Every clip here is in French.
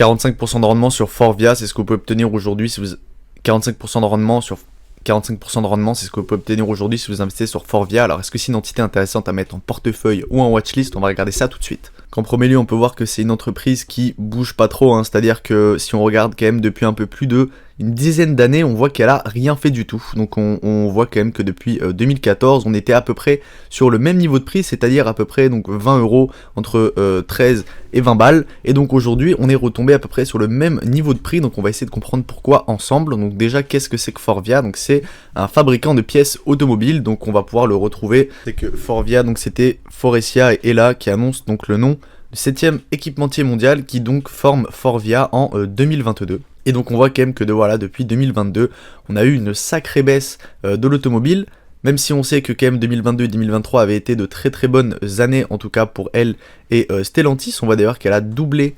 45% de rendement sur Forvia, c'est ce que vous pouvez obtenir aujourd'hui si vous... 45% de rendement sur 45% de rendement, c'est ce que vous pouvez obtenir aujourd'hui si vous investissez sur Forvia. Alors est-ce que c'est une entité intéressante à mettre en portefeuille ou en watchlist? On va regarder ça tout de suite. En premier lieu, on peut voir que c'est une entreprise qui bouge pas trop, hein. C'est-à-dire que si on regarde quand même depuis un peu plus de une dizaine d'années, on voit qu'elle a rien fait du tout. Donc on voit quand même que depuis 2014, on était à peu près sur le même niveau de prix, c'est-à-dire à peu près donc 20 euros entre 13 et 20 balles. Et donc aujourd'hui, on est retombé à peu près sur le même niveau de prix. Donc on va essayer de comprendre pourquoi ensemble. Donc déjà, qu'est-ce que c'est que Forvia? Donc c'est un fabricant de pièces automobiles. Donc on va pouvoir le retrouver. C'est que Forvia, donc c'était Faurecia et Hella qui annoncent donc le nom du 7e équipementier mondial qui donc forme Forvia en 2022. Et donc on voit quand même que depuis 2022, on a eu une sacrée baisse de l'automobile, même si on sait que quand même 2022 et 2023 avaient été de très très bonnes années, en tout cas pour elle et Stellantis. On voit d'ailleurs qu'elle a doublé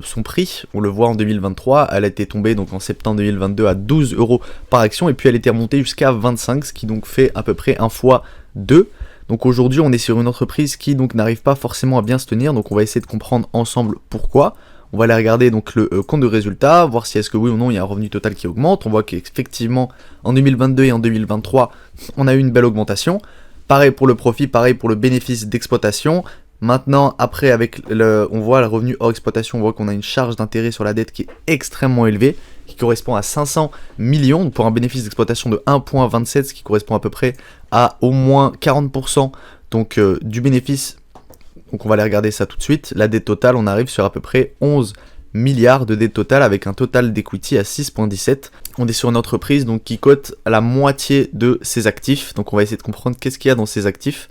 son prix, on le voit en 2023, elle a été tombée donc en septembre 2022 à 12 euros par action, et puis elle était remontée jusqu'à 25, ce qui donc fait à peu près 1 fois 2. Donc aujourd'hui on est sur une entreprise qui donc n'arrive pas forcément à bien se tenir, donc on va essayer de comprendre ensemble pourquoi. On va aller regarder donc le compte de résultat, voir si est-ce que oui ou non il y a un revenu total qui augmente. On voit qu'effectivement en 2022 et en 2023 on a eu une belle augmentation. Pareil pour le profit, pareil pour le bénéfice d'exploitation. Maintenant après on voit le revenu hors exploitation, on voit qu'on a une charge d'intérêt sur la dette qui est extrêmement élevée, qui correspond à 500 millions pour un bénéfice d'exploitation de 1,27, ce qui correspond à peu près à au moins 40% donc, du bénéfice. Donc on va aller regarder ça tout de suite. La dette totale, on arrive sur à peu près 11 milliards de dette totale avec un total d'equity à 6,17. On est sur une entreprise donc, qui cote à la moitié de ses actifs. Donc on va essayer de comprendre qu'est-ce qu'il y a dans ses actifs.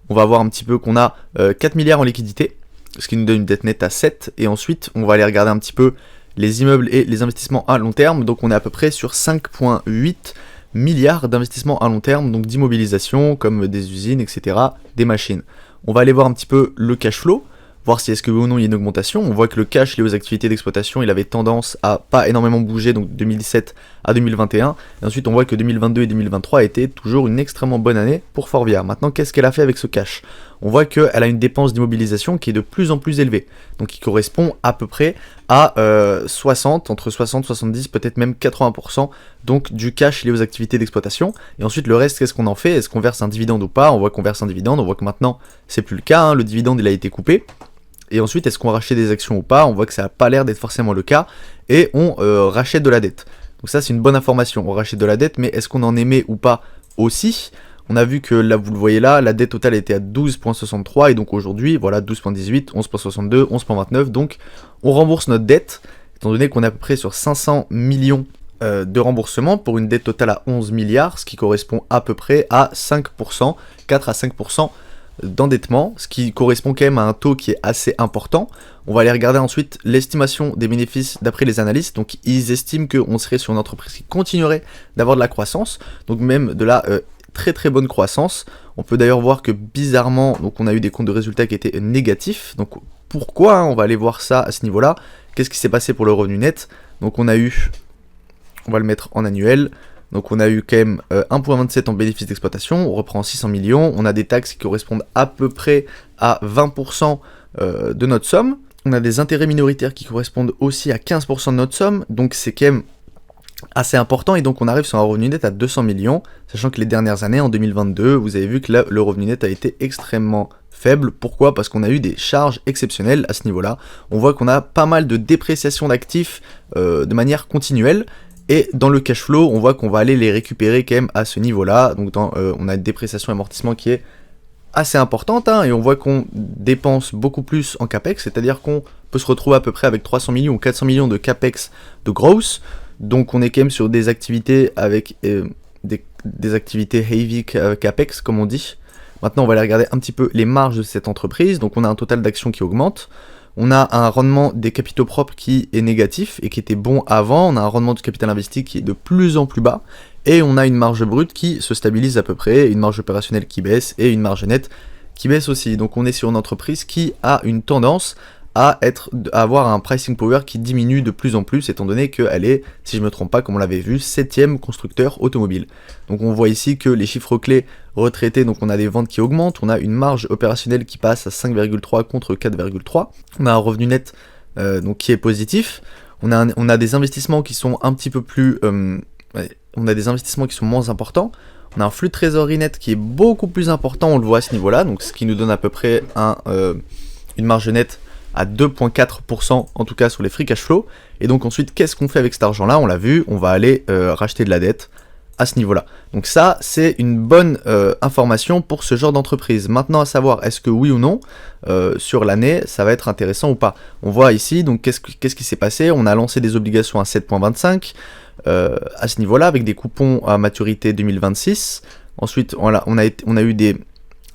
On va voir un petit peu qu'on a 4 milliards en liquidité, ce qui nous donne une dette nette à 7. Et ensuite, on va aller regarder un petit peu les immeubles et les investissements à long terme. Donc on est à peu près sur 5,8 milliards d'investissements à long terme, donc d'immobilisation comme des usines, etc., des machines. On va aller voir un petit peu le cash flow, voir si est-ce que oui ou non il y a une augmentation. On voit que le cash lié aux activités d'exploitation, il avait tendance à pas énormément bouger, donc de 2017 à 2021. Et ensuite on voit que 2022 et 2023 étaient toujours une extrêmement bonne année pour Forvia. Maintenant, qu'est-ce qu'elle a fait avec ce cash? On voit qu'elle a une dépense d'immobilisation qui est de plus en plus élevée, donc qui correspond à peu près à entre 60, 70, peut-être même 80% donc du cash lié aux activités d'exploitation. Et ensuite le reste, qu'est-ce qu'on en fait? Est-ce qu'on verse un dividende ou pas? On voit qu'on verse un dividende, on voit que maintenant c'est plus le cas, hein, le dividende il a été coupé. Et ensuite, est-ce qu'on rachète des actions ou pas? On voit que ça n'a pas l'air d'être forcément le cas, et on rachète de la dette. Donc ça c'est une bonne information, on rachète de la dette, mais est-ce qu'on en émet ou pas aussi? On a vu que là, vous le voyez là, la dette totale était à 12,63 et donc aujourd'hui, voilà, 12,18, 11,62, 11,29. Donc on rembourse notre dette, étant donné qu'on est à peu près sur 500 millions de remboursement pour une dette totale à 11 milliards, ce qui correspond à peu près à 5%, 4 à 5% d'endettement, ce qui correspond quand même à un taux qui est assez important. On va aller regarder ensuite l'estimation des bénéfices d'après les analystes. Donc ils estiment qu'on serait sur une entreprise qui continuerait d'avoir de la croissance, donc même de la très très bonne croissance. On peut d'ailleurs voir que bizarrement, donc on a eu des comptes de résultats qui étaient négatifs. Donc pourquoi, hein, on va aller voir ça à ce niveau-là. Qu'est-ce qui s'est passé pour le revenu net? Donc on va le mettre en annuel. Donc on a eu quand même 1,27 en bénéfice d'exploitation, on reprend 600 millions, on a des taxes qui correspondent à peu près à 20% de notre somme. On a des intérêts minoritaires qui correspondent aussi à 15% de notre somme, donc c'est quand même assez important, et donc on arrive sur un revenu net à 200 millions, sachant que les dernières années, en 2022, vous avez vu que là, le revenu net a été extrêmement faible. Pourquoi? Parce qu'on a eu des charges exceptionnelles à ce niveau-là. On voit qu'on a pas mal de dépréciation d'actifs de manière continuelle, et dans le cash flow, on voit qu'on va aller les récupérer quand même à ce niveau-là. Donc on a une dépréciation et amortissement qui est assez importante, hein, et on voit qu'on dépense beaucoup plus en capex, c'est-à-dire qu'on peut se retrouver à peu près avec 300 millions ou 400 millions de capex de growth. Donc on est quand même sur des activités avec des activités heavy capex comme on dit. Maintenant on va aller regarder un petit peu les marges de cette entreprise. Donc on a un total d'actions qui augmente. On a un rendement des capitaux propres qui est négatif et qui était bon avant. On a un rendement du capital investi qui est de plus en plus bas. Et on a une marge brute qui se stabilise à peu près, une marge opérationnelle qui baisse et une marge nette qui baisse aussi. Donc on est sur une entreprise qui a une tendance à avoir un pricing power qui diminue de plus en plus, étant donné qu'elle est, si je ne me trompe pas, comme on l'avait vu, 7e constructeur automobile. Donc on voit ici que les chiffres clés retraités, donc on a des ventes qui augmentent, on a une marge opérationnelle qui passe à 5,3 contre 4,3, on a un revenu net donc qui est positif. On a des investissements qui sont un petit peu plus... on a des investissements qui sont moins importants. On a un flux de trésorerie net qui est beaucoup plus important, on le voit à ce niveau-là, donc ce qui nous donne à peu près une marge nette à 2,4% en tout cas sur les free cash flow. Et donc ensuite, qu'est-ce qu'on fait avec cet argent-là? On l'a vu, on va aller racheter de la dette à ce niveau-là. Donc ça, c'est une bonne information pour ce genre d'entreprise. Maintenant, à savoir, est-ce que oui ou non, sur l'année, ça va être intéressant ou pas? On voit ici, donc qu'est-ce qui s'est passé? On a lancé des obligations à 7,25 à ce niveau-là, avec des coupons à maturité 2026. Ensuite, on a eu des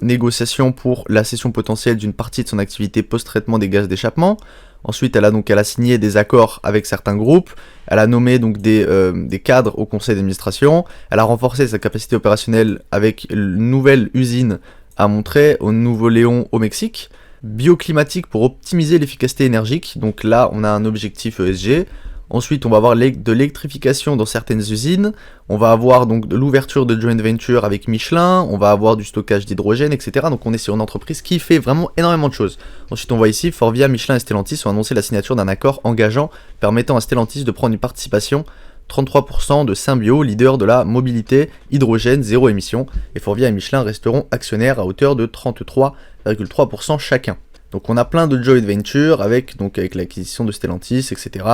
négociations pour la cession potentielle d'une partie de son activité post-traitement des gaz d'échappement. Ensuite, elle a signé des accords avec certains groupes, elle a nommé donc des cadres au conseil d'administration, elle a renforcé sa capacité opérationnelle avec une nouvelle usine à Monterrey, au Nouveau-Léon au Mexique, bioclimatique pour optimiser l'efficacité énergique, donc là on a un objectif ESG. Ensuite, on va avoir de l'électrification dans certaines usines, on va avoir donc de l'ouverture de joint venture avec Michelin, on va avoir du stockage d'hydrogène, etc. Donc on est sur une entreprise qui fait vraiment énormément de choses. Ensuite, on voit ici, Forvia, Michelin et Stellantis ont annoncé la signature d'un accord engageant permettant à Stellantis de prendre une participation 33% de Symbio, leader de la mobilité hydrogène zéro émission, et Forvia et Michelin resteront actionnaires à hauteur de 33,3% chacun. Donc on a plein de joint venture avec l'acquisition de Stellantis, etc.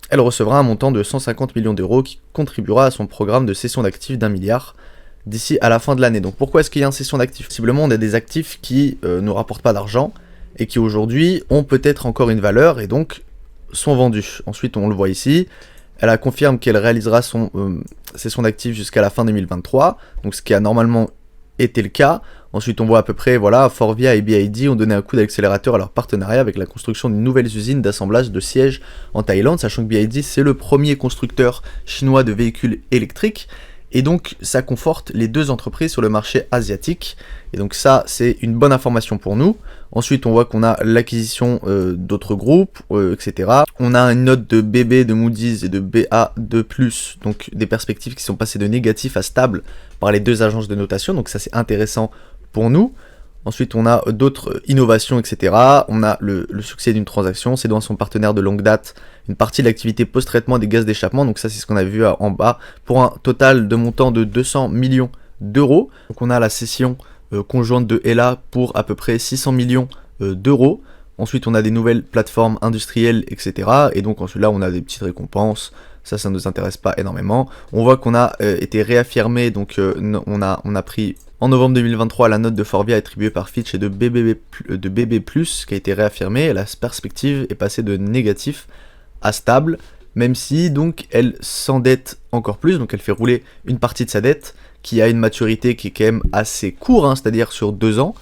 Elle recevra un montant de 150 millions d'euros qui contribuera à son programme de cession d'actifs d'1 milliard d'ici à la fin de l'année. Donc pourquoi est-ce qu'il y a une cession d'actifs? Possiblement on a des actifs qui ne rapportent pas d'argent et qui aujourd'hui ont peut-être encore une valeur et donc sont vendus. Ensuite on le voit ici, elle confirme qu'elle réalisera son cession d'actifs jusqu'à la fin 2023, donc ce qui a normalement été le cas. Ensuite, on voit à peu près, voilà, Forvia et BYD ont donné un coup d'accélérateur à leur partenariat avec la construction d'une nouvelle usine d'assemblage de sièges en Thaïlande, sachant que BYD, c'est le premier constructeur chinois de véhicules électriques. Et donc, ça conforte les deux entreprises sur le marché asiatique. Et donc ça, c'est une bonne information pour nous. Ensuite, on voit qu'on a l'acquisition d'autres groupes, etc. On a une note de BB de Moody's et de Ba2+, donc des perspectives qui sont passées de négatif à stable par les deux agences de notation. Donc ça, c'est intéressant pour nous. Ensuite, on a d'autres innovations, etc. On a le succès d'une transaction, c'est dans son partenaire de longue date, une partie de l'activité post-traitement des gaz d'échappement. Donc ça, c'est ce qu'on a vu en bas, pour un total de montant de 200 millions d'euros. Donc on a la cession conjointe de Hella pour à peu près 600 millions d'euros. Ensuite, on a des nouvelles plateformes industrielles, etc. Et donc ensuite là, on a des petites récompenses. Ça ne nous intéresse pas énormément. On voit qu'on a été réaffirmé, donc on a pris en novembre 2023 la note de Forvia attribuée par Fitch et de BB+, qui a été réaffirmée. La perspective est passée de négatif à stable, même si donc elle s'endette encore plus, donc elle fait rouler une partie de sa dette qui a une maturité qui est quand même assez courte, c'est-à-dire sur 2 ans,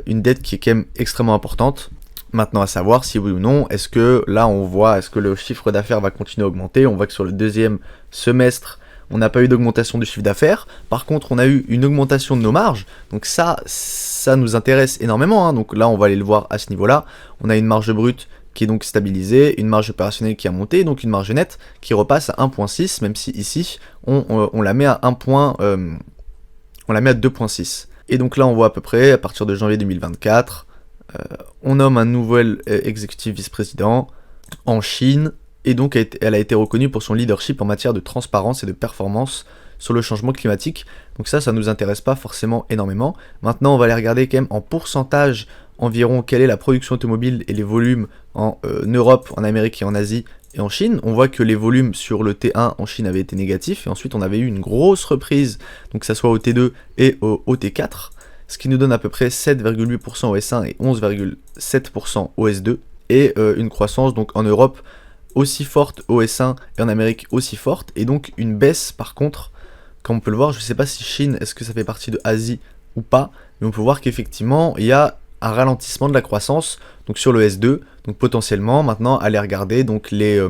une dette qui est quand même extrêmement importante. Maintenant, à savoir si oui ou non, est-ce que là on voit, est-ce que le chiffre d'affaires va continuer à augmenter? On voit que sur le deuxième semestre, on n'a pas eu d'augmentation du chiffre d'affaires. Par contre, on a eu une augmentation de nos marges. Donc ça nous intéresse énormément. Donc là, on va aller le voir à ce niveau-là. On a une marge brute qui est donc stabilisée, une marge opérationnelle qui a monté, donc une marge nette qui repasse à 1.6, même si ici, on la met à 2.6. Et donc là, on voit à peu près, à partir de janvier 2024, on nomme un nouvel exécutif vice-président en Chine, et donc elle a été reconnue pour son leadership en matière de transparence et de performance sur le changement climatique. Donc ça nous intéresse pas forcément énormément. Maintenant, on va aller regarder quand même en pourcentage environ quelle est la production automobile et les volumes en Europe, en Amérique et en Asie et en Chine. On voit que les volumes sur le T1 en Chine avaient été négatifs, et ensuite on avait eu une grosse reprise, donc que ça soit au T2 et au T4, ce qui nous donne à peu près 7,8% au S1 et 11,7% au S2, et une croissance donc en Europe aussi forte au S1 et en Amérique aussi forte, et donc une baisse par contre, comme on peut le voir. Je ne sais pas si Chine, est-ce que ça fait partie de Asie ou pas, mais on peut voir qu'effectivement il y a un ralentissement de la croissance donc sur le S2, donc potentiellement maintenant aller regarder donc les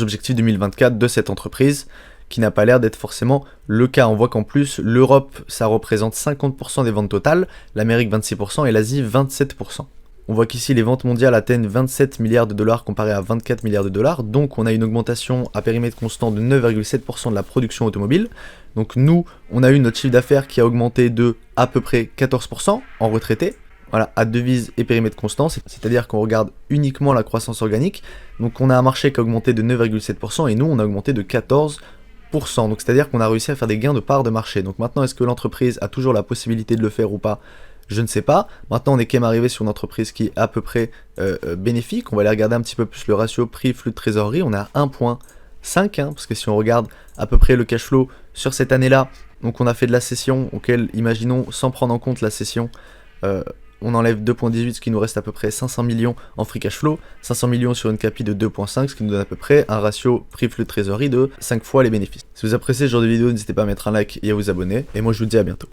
objectifs 2024 de cette entreprise, qui n'a pas l'air d'être forcément le cas. On voit qu'en plus l'Europe ça représente 50% des ventes totales, l'Amérique 26% et l'Asie 27%. On voit qu'ici les ventes mondiales atteignent 27 milliards de dollars comparé à 24 milliards de dollars, donc on a une augmentation à périmètre constant de 9,7% de la production automobile. Donc nous, on a eu notre chiffre d'affaires qui a augmenté de à peu près 14% en retraité. Voilà, à devise et périmètre constant, c'est-à-dire qu'on regarde uniquement la croissance organique. Donc on a un marché qui a augmenté de 9,7% et nous on a augmenté de 14%. Donc c'est-à-dire qu'on a réussi à faire des gains de part de marché. Donc maintenant, est-ce que l'entreprise a toujours la possibilité de le faire ou pas? Je ne sais pas. Maintenant, on est quand même arrivé sur une entreprise qui est à peu près bénéfique. On va aller regarder un petit peu plus le ratio prix-flux de trésorerie. On est à 1,5, parce que si on regarde à peu près le cash flow sur cette année-là, donc on a fait de la cession, auquel, imaginons, sans prendre en compte la cession, on enlève 2,18, ce qui nous reste à peu près 500 millions en free cash flow, 500 millions sur une capi de 2,5, ce qui nous donne à peu près un ratio prix-flux de trésorerie de 5 fois les bénéfices. Si vous appréciez ce genre de vidéo, n'hésitez pas à mettre un like et à vous abonner, et moi je vous dis à bientôt.